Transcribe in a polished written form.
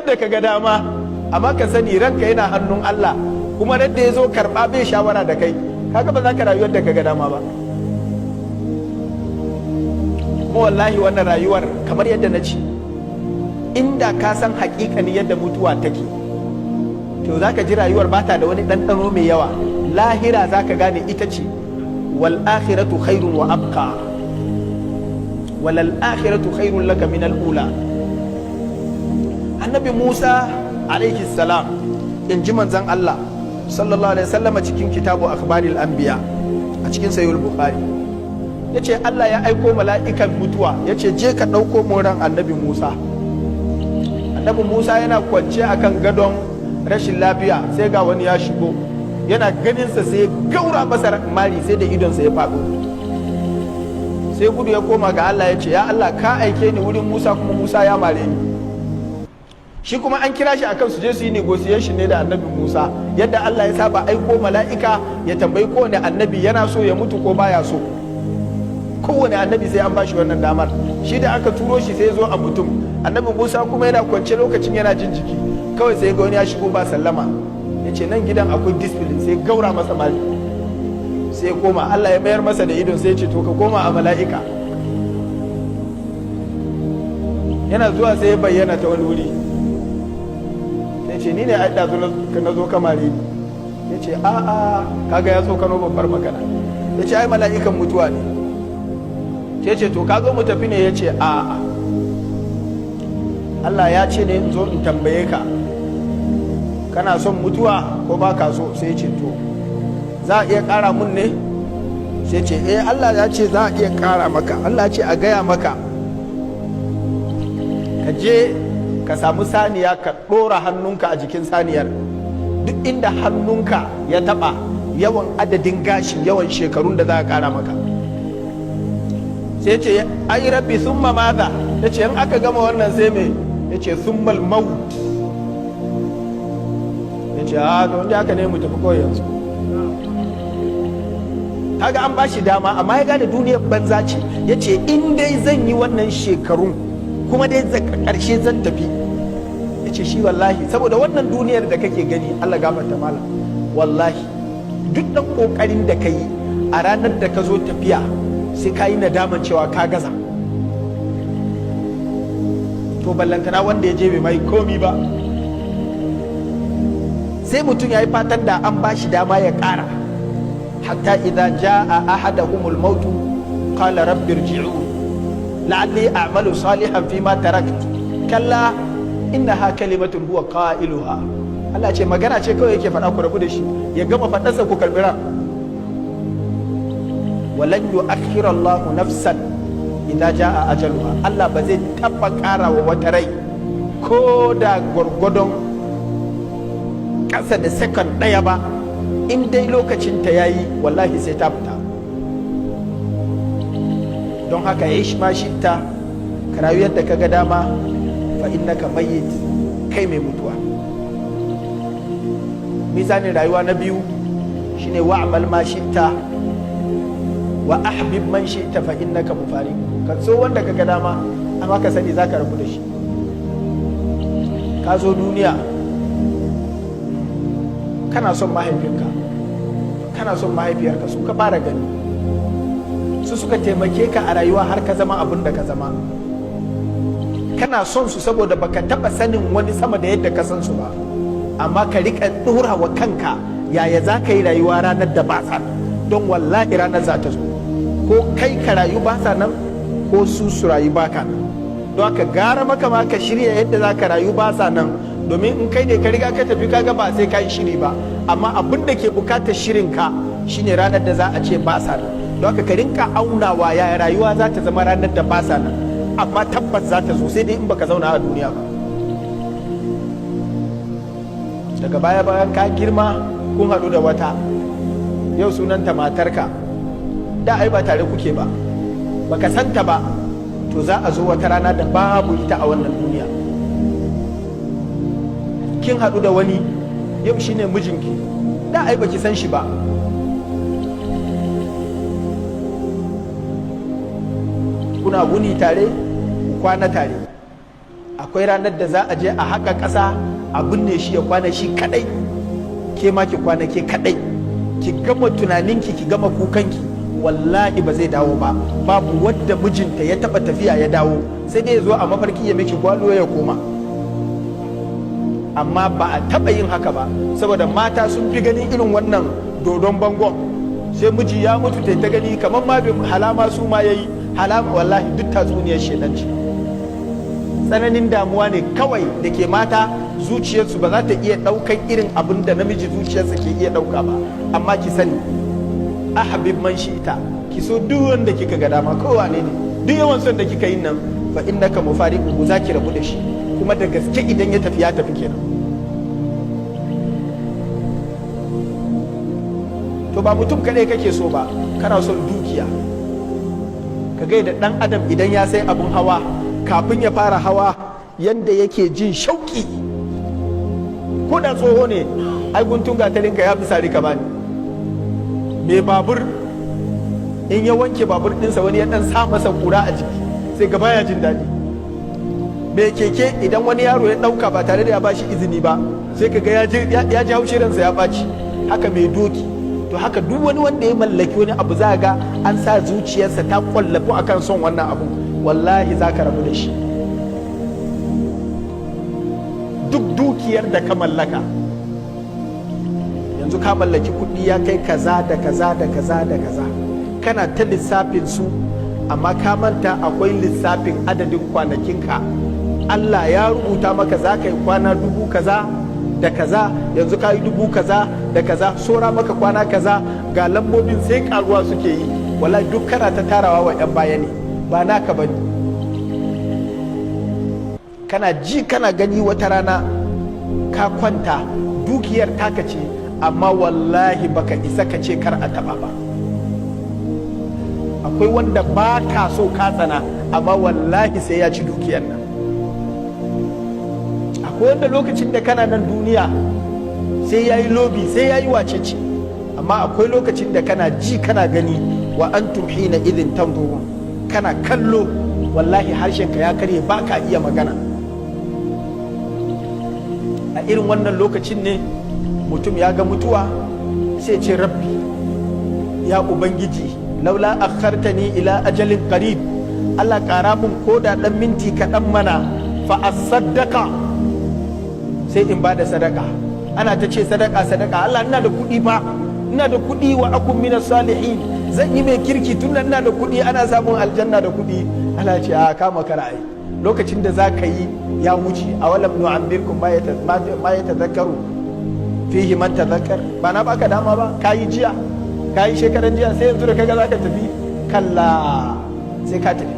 yadda ka ga dama, amma ka sani ranka yana hannun Allah, kuma da ya zo karɓa bai shawara da kai, kaga ba za ka rayu yadda ka ga dama ba. Kuma wallahi wannan rayuwar kamar yadda na ce, inda ka san haƙiƙani yadda mutuwa take, to za ka ji rayuwar ba ta da wani ɗanɗano mai yawa. Lahira za ka gane ita ce wal akhiratu khairun wa abqa, walal akhiratu khairun laka min al ula. Annabi Musa alaihi salam, in ji manzon Allah sallallahu alaihi wasallam cikin kitabu akhbaril anbiya a cikin sahih bukhari, yace Allah ya aiko mala'ikan mutuwa, yace je ka ɗauko mun ran annabi Musa. Annabi Musa yana kwance akan gadon rashin lafiya, sai ga wani ya shigo, yana ganinsa sai gaura masa mari, sai da idonsa ya faɗo, sai gudu ya koma ga Allah, ya ce ya Allah ka aike ni wurin Musa kuma Musa ya mare ni. Shi kuma an kira shi akan su je su yi negotiation ne da annabi Musa, yadda Allah ya saba aiko mala'ika ya tambayi kowane annabi yana so ya mutu ko baya so. Kowane annabi sai an bashi wannan damar. Shi da aka turo shi sai ya zo a mutum, annabi Musa kuma yana kwance lokacin yana jin jiki, kawai sai ga wani ya shigo ba sallama, ya ce nan gidan akwai discipline, sai gaura masa mali, sai koma. Allah ya mayar masa da idon, sai ya ce to ka koma a mala'ika. Yana zuwa sai ya bayyana ta wani wuri, sai ce ni ne ai ɗazu na zo kamare ni. Ya ce a'a, kaga ya tsokano babbar magana. Ya ce ai mala'ikan mutuwa ne. Ya ce to ka zo mu tafi ne? Ya ce a'a, Allah ya ce ne in zo in tambaye ka, kana son mutuwa ko ba ka so? Sai ce to za a iya ƙara mun ne? Sai ce Allah ya ce za a iya ƙara maka. Allah ya ce a gaya maka, ka je ka samu saniya, ka ɗora hannunka a jikin saniyar, duk inda hannunka ya taɓa yawan adadin gashin, yawan shekarun da za a ƙara maka. Sai ce ai rabbi summa maza? Ya ce in aka gama wannan sai me? Ya ce summal maut. Ya ce a don da aka ne mu tafi kawai yanzu. Kaga an bashi dama, amma ya gane duniyar banza ce. Ya ce in dai zan yi wannan shekarun kuma dai ƙarshe zan tafi. Ya ce shi wallahi saboda wannan duniyar da kake gani, Allah gafarta malam, wallahi duk ɗan ƙoƙarin da ka yi a ranar da ka zo tafiya sai ka yi nadaman cewa ka gaza. To ballantana wanda ya je bai mai komi ba, sai mutum ya yi fatan da an ba shi dama ya ƙara. Hatta idza jaa ahadahumul maut qala rabbi irji'un la'alli a'malu salihan fima taraktu kalla innaha kalimatun huwa qailuha. Allah ce magana ce kawai yake faɗa, ku rabu da shi, ya gama faɗarsa ku karɓi ran. walan yu'akhkhira Allahu nafsan idza jaa ajaluha. Allah ba zai taɓa ƙara wa wata rai ko da gwargwadon ƙasa da second ɗaya ba, in dai lokacin ta yayi wallahi sai ta fita. Don haka ya yi ma shitta, ka rayu yadda ka ga dama, fa innaka mayyit, kai mai mutuwa. Mizanin rayuwa na biyu shine wa'mal ma shitta wa ahbib man shi'ta fa innaka mufariq. Ka so wanda ka ga dama, amma ka sani zaka rabu da shi. Ka zo duniya kana son mahaifinka, kana son mahaifiyarka, su ka fara gani, su suka taimake ka a rayuwa har ka zama abin da ka zama. Kana son su saboda baka taba sanin wani sama da yadda ka san su ba, amma ka rika dora wa kanka yaya za ka yi rayuwa ranar da ba sa nan, don wallahi ranar za ta zo, ko kai ka rayu ba sa nan ko su rayu ba ka nan. Don haka gara maka ma ka shirya yadda za ka rayu ba sa nan, domin in kai ne ka riga ka tafi kaga ba sai ka yi shiri ba, amma abin da ke bukatar shirin ka shine ranar da za a ce ba sa nan. Don haka ka rinka aunawa yaya rayuwa za ta zama ranar da ba sa nan, amma tabbas za ta zo, sai dai in baka zauna a duniya ba. Daga baya bayan ka girma kun haɗu da wata, yau sunanta matarka, da ai ba tare kuke ba, baka santa ba, to za a zo wata rana da babu ita a wannan duniya. Kin haɗu da wani, yau shine mijinki, da ai baki san shi ba. Kuna wuni tare, kwana tare, akwai ranar da za a je a haƙa ƙasa a binne shi ya kwana shi kaɗai, ke ma ki kwana ke kaɗai, ki gama tunaninki ki gama kukanki, wallahi ba zai dawo ba. Babu wadda mijinta ya taɓa tafiya ya dawo, sai dai ya zo a mafarki ya miki gwalo ya koma. Amma ba a taɓa yin haka ba, saboda mata sun fi ganin irin wannan dodon bangon. Sai miji ya mutu ta gani kamar ma halama su ma yayi, halama wallahi duk tatsuniyar shedan ce. Tsananin damuwa ne kawai da ke mata, zuciyarsu ba za ta iya ɗaukan irin abin da namiji zuciyarsa ke iya ɗauka ba. Amma ki sani, ahabib man shi ita, ki so duk wanda kika ga dama, kowa ne duk yawan son da kika yi nan, fa innaka mufariquhu, za ki rabu da shi, kuma da gaske idan ya tafi ya tafi kenan. To ba mutum kaɗai kake so ba, kana son dukiya. Ka ga da ɗan adam idan ya sai abin hawa, kafin ya fara hawa yanda yake jin shauki, ko da tsoho ne, ai guntun gatarinka ya fi sari ka bani. Mai babur in ya wanke babur ɗinsa wani ya ɗan sa masa kura a jiki, sai gaba ya jin daɗi. Mai keke idan wani yaro ya ɗauka ba tare da ya bashi izini ba, sai ka ga ya ji haushi ransa ya ɓaci. Haka mai doki, to haka duk wani wanda ya mallaki wani abu za ga an sa zuciyarsa ta kwallafu akan son wannan abu, wallahi za ka rabu da shi. Duk dukiyar da ka mallaka, yanzu ka mallaki kuɗi ya kai kaza da kaza da kaza da kaza, kana ta lissafin su, amma ka manta akwai lissafin adadin kwanakinka. Allah ya rubuta maka za ka yi kwana 1000 kaza da kaza, yanzu ka yi 1000 kaza da kaza, sora maka kwana kaza, ga lambobin sai karuwa suke yi. Wallahi duk kana ta tarawa wa 'yan baya ne, ba naka bane. Kana ji kana gani wata rana ka kwanta, dukiyar taka ce, amma wallahi baka isa ka ce kar a taba ba. Akwai wanda ba ka so ka tsana, amma wallahi sai ya ci dukiyar nan. Akwai wanda lokacin da kana nan duniya sai ya yi lobi, sai ya yi wacece, amma akwai lokacin da kana ji kana gani, wa antum hina idin tanzurun, kana kallo, wallahi harshenka ya karye, ba ka iya magana. A irin wannan lokacin ne mutum ya ga mutuwa sai ce, rabbi ya ubangiji, laula akhartani ila ajalin qarib, Allah ƙara mun koda ɗan minti kaɗan mana, fa asaddaka, sai in ba da sadaka. Ana ta ce sadaka sadaka, Allah ina da kuɗi fa, ina da kuɗi, wa akun minas salihin, zan yi mai kirki tun da ina da kuɗi, ana samun aljanna da kuɗi. Allah ce a kama kara'ai, lokacin da za ka yi ya wuce. A walam nu'ammirkum ma yatadhakkaru fihi man tadhakkar, ba na baka dama ba, ka yi jiya, ka yi shekaran jiya, sai yanzu da kaga za ka tafi, kalla sai ka tafi.